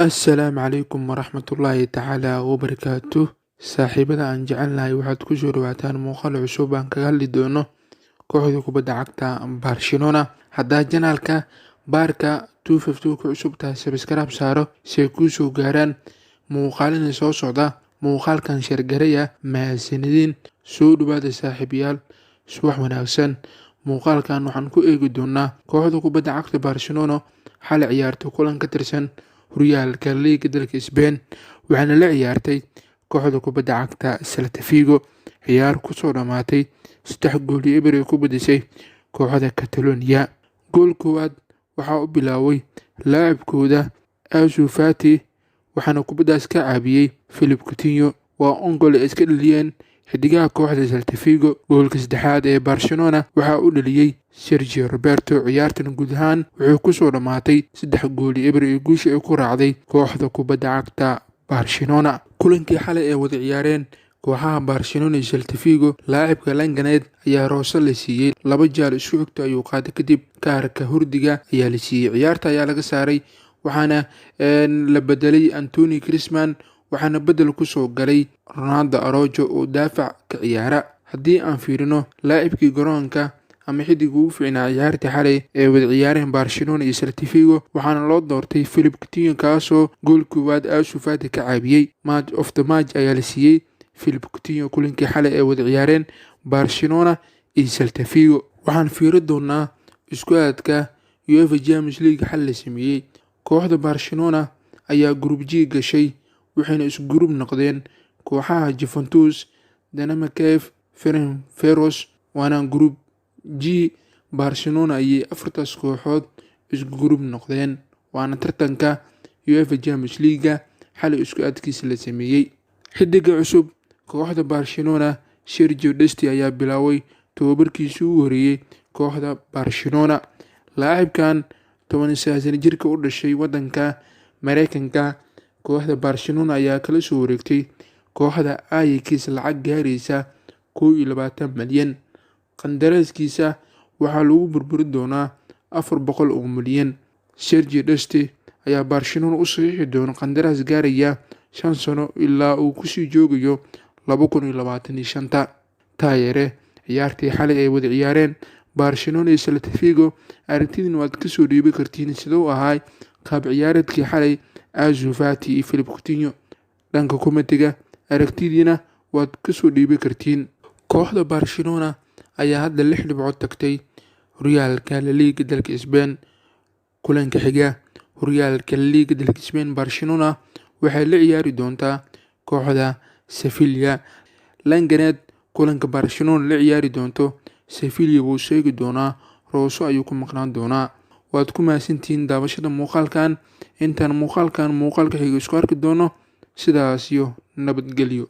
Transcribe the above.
Assalaamu calaykum waraxmatullaahi tacaala wabarakaatuh. Saaxiibada aan jecelnahay waxaad ku soo dhawaataan muuqaal cusub aan kaga hadli doono kooxda kubadda cagta Barcelona. Haddaa janaalka baarka 252 ku cusub tahay subscribe saaro si ay kuu soo gaaraan muuqaalada soo socda. Muuqaalkan sheergaraya mahadsanidin. Soo dhawaada saaxiibayaal, subax wanaagsan. Muuqaalkan waxaan ku eegi doonaa kooxda kubadda cagta Barcelona xal ciyaarta kulan ka tirsan horyaalka liiga dalka Spain, waxaana la ciyaartay kooxda kubadda cagta Celta Vigo. Ciyaar ku soo dhamaatay 3 gool iyo eber ay ku badisay kooxda Catalonia. Gool koowaad waxaa u bilaaway laacibkooda Ansu Fati, waxaana kubaddaas ka caawiyay Philippe Coutinho. Waa gool ay iska dhaliyeen xidigaha kooxda Celta Vigo. Goolka saddexaad ee Barcelona waxaa u dhaliyay Sergio Roberto. Ciyaartan guud ahaan wuxuu ku soo dhamaatay 3 gool iyo eber guusha ay ku raacday kooxda kubadda cagta Barcelona. Kulankii xalay ee wada ciyaareen kooxaha Barcelona iyo Celta Vigo, laacibka Langaneed ayaa roose la siiyey 2 jaal isku xigta ayuu qaaday, kadib kaarka hurdiga ayaa la siiyey. Ciyaarta ayaa laga saaray, waxaana la bedelay Anthony Griezmann, waxaana bedel ku soo galay Ronaldo Araujo oo daafac ka ciyaara. Haddii aan fiirino laacibkii garoonka ama xidig ugu fiicnaa ciyaartii xalay ee wada ciyaareen Barcelona iyo Celta Vigo, waxaana loo doortay Philippe Coutinho, kaasoo gool koowaad Ansu Fati ka caawiyey. Match of the match ayaa la siiyey Philippe Coutinho kulankii xalay ee wada ciyaareen Barcelona iyo Celta Vigo. Waxaan fiiri doonaa isku aadka UEFA Champions League xal la sameeyey. Kooxda Barcelona ayaa group G gashay, waxayna isku group noqdeen kooxaha Juventus, Dynamo Kiev, Ferencváros. waana group G. Barcelona ayay 4 kooxood isku group noqdeen, waana tartanka UEFA Champions League xalay isku aadkiisa la sameeyey. Xidiga cusub kooxda Barcelona Sergio Dest ayaa bilaaway tababarkiisii ugu horeeyay kooxda Barcelona. Laacibkan 19 sano jirka u dhashay wadanka Mareykanka, kooxda Barcelona ayaa kala soo wareegtay kooxda Ajax lacag gaaraysa 21 milyan. Qandaraaskiisa waxaa lagu burburi doonaa 400 milyan. Sergio Dest ayaa Barcelona u saxiixi doona qandaraas gaaraya 5 sano ilaa uu kusii joogayo 2025. Taageere ciyaartii xalay ay wada ciyaareen Barcelona iyo Celta Vigo, aragtidiina waad ka soo dhiibi kartiin sidoo ahaa qaab ciyaareedkii xalay Ansu Fati iyo Philippe Coutinho. Dhanka komitiga aragtidiina waad ka soo dhiibi kartiin. Kooxda Barcelona ayaa hadda 6 dhibcood tagtay horyaalka La Liga dalka Spain. Kulanka xiga horyaalka La Liga dalka Spain, Barcelona waxay la ciyaari doontaa kooxda Sevilla. Langaneed kulanka Barcelona la ciyaari doonto Sevilla wuu sheegi doonaa, rooso ayuu ku maqnaan doonaa. Waad ku mahadsantihiin daawashada muuqaalkan. Intaan muuqaalka xiga isku arki doono, sidaas iyo nabadgelyo.